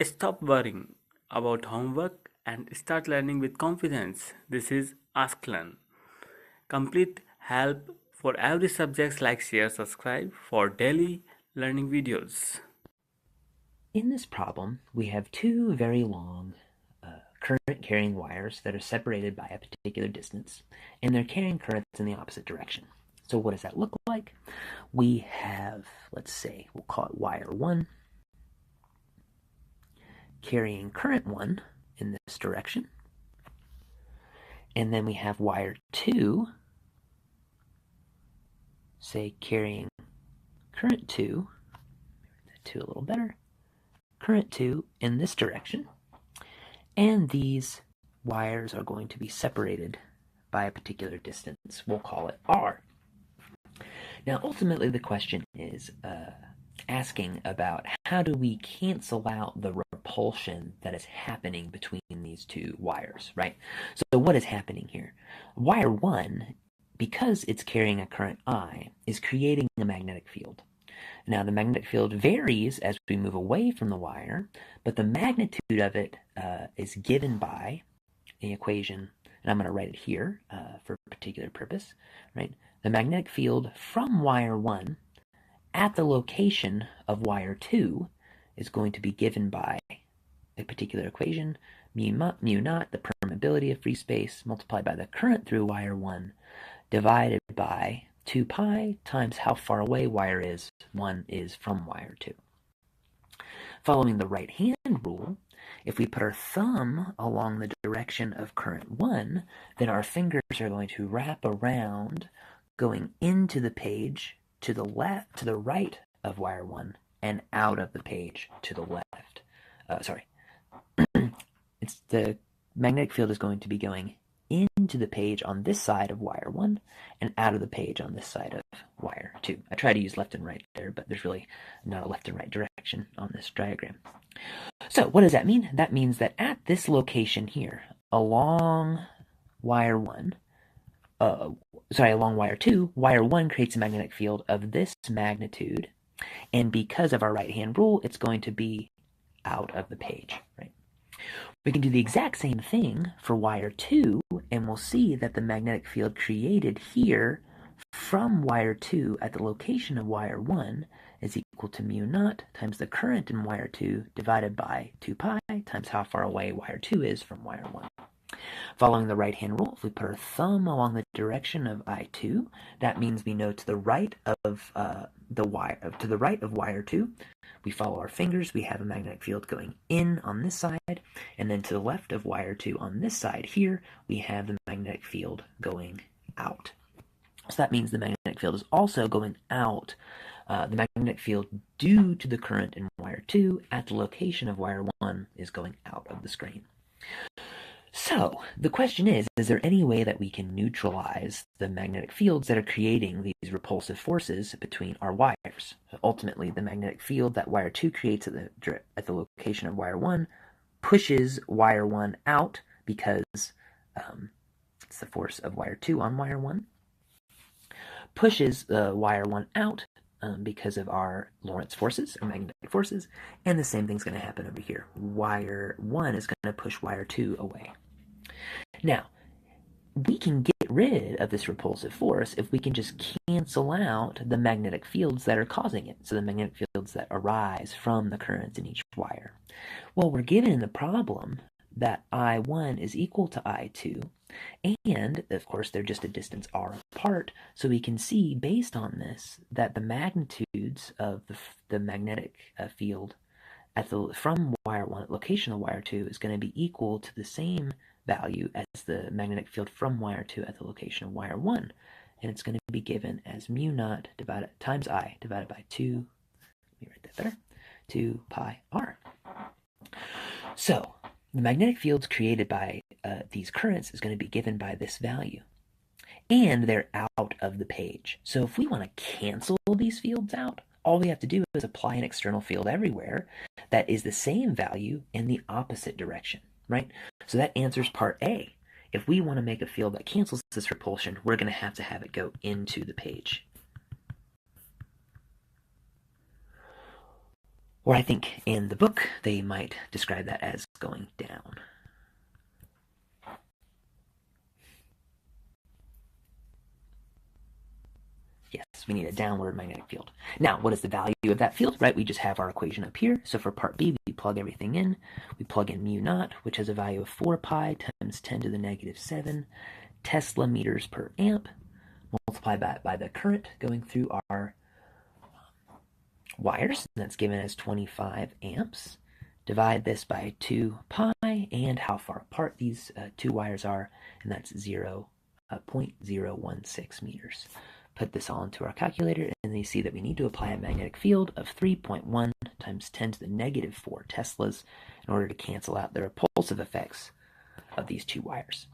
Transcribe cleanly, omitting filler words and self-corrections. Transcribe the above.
Stop worrying about homework and start learning with confidence. This is Ask Learn. Complete help for every subject. Like, share, subscribe for daily learning videos. In this problem, we have two very long current carrying wires that are separated by a particular distance, and they're carrying currents in the opposite direction. So what does that look like? We have, let's say, we'll call it wire 1, carrying current 1 in this direction. And then we have wire 2, say carrying current 2, that 2 a little better, current 2 in this direction. And these wires are going to be separated by a particular distance. We'll call it R. Now, ultimately, the question is asking about how do we cancel out the repulsion that is happening between these two wires, right? So what is happening here? Wire 1, because it's carrying a current I, is creating a magnetic field. Now, the magnetic field varies as we move away from the wire, but the magnitude of it is given by the equation, and I'm going to write it here for a particular purpose, right? The magnetic field from wire 1 at the location of wire 2 is going to be given by a particular equation, mu naught, the permeability of free space, multiplied by the current through wire 1, divided by 2 pi times how far away wire 1 is from wire 2. Following the right-hand rule, if we put our thumb along the direction of current 1, then our fingers are going to wrap around, going into the page to the left, to the right of wire 1, and out of the page to the left. It's the magnetic field is going to be going into the page on this side of wire 1 and out of the page on this side of wire 2. I try to use left and right there, but there's really not a left and right direction on this diagram. So what does that mean? That means that at this location here, along wire 1, along wire 2, wire 1 creates a magnetic field of this magnitude, and because of our right-hand rule, it's going to be out of the page, right? We can do the exact same thing for wire 2, and we'll see that the magnetic field created here from wire 2 at the location of wire 1 is equal to mu naught times the current in wire 2 divided by 2 pi times how far away wire 2 is from wire 1. Following the right-hand rule, if we put our thumb along the direction of I2, that means we know to the right of wire 2, we follow our fingers, we have a magnetic field going in on this side, and then to the left of wire 2 on this side here, we have the magnetic field going out. So that means the magnetic field is also going out. The magnetic field due to the current in wire 2 at the location of wire 1 is going out of the screen. So the question is there any way that we can neutralize the magnetic fields that are creating these repulsive forces between our wires? Ultimately, the magnetic field that wire 2 creates at the location of wire 1 pushes wire 1 out because it's the force of wire 2 on wire 1, pushes wire 1 out because of our Lorentz forces, or magnetic forces, and the same thing's going to happen over here. Wire 1 is going to push wire 2 away. Now, we can get rid of this repulsive force if we can just cancel out the magnetic fields that are causing it, so the magnetic fields that arise from the currents in each wire. Well, we're given in the problem that I1 is equal to I2, and, of course, they're just a distance r apart, so we can see, based on this, that the magnitudes of the magnetic field from wire 1 at location of wire 2 is going to be equal to the same value as the magnetic field from wire 2 at the location of wire 1, and it's going to be given as mu naught times I divided by 2, let me write that better, 2 pi r. So the magnetic fields created by these currents is going to be given by this value, and they're out of the page. So if we want to cancel these fields out, all we have to do is apply an external field everywhere that is the same value in the opposite direction, right? So that answers part A. If we want to make a field that cancels this repulsion, we're going to have it go into the page. Or I think in the book they might describe that as going down. Yes, we need a downward magnetic field. Now, what is the value of that field? Right, we just have our equation up here. So for part B, we plug everything in. We plug in mu naught, which has a value of 4 pi times 10 to the negative 7 Tesla meters per amp. Multiply that by the current going through our wires. That's given as 25 amps. Divide this by 2 pi and how far apart these two wires are, and that's 0.016 meters. Put this all into our calculator, and then you see that we need to apply a magnetic field of 3.1 times 10 to the negative 4 Teslas in order to cancel out the repulsive effects of these two wires.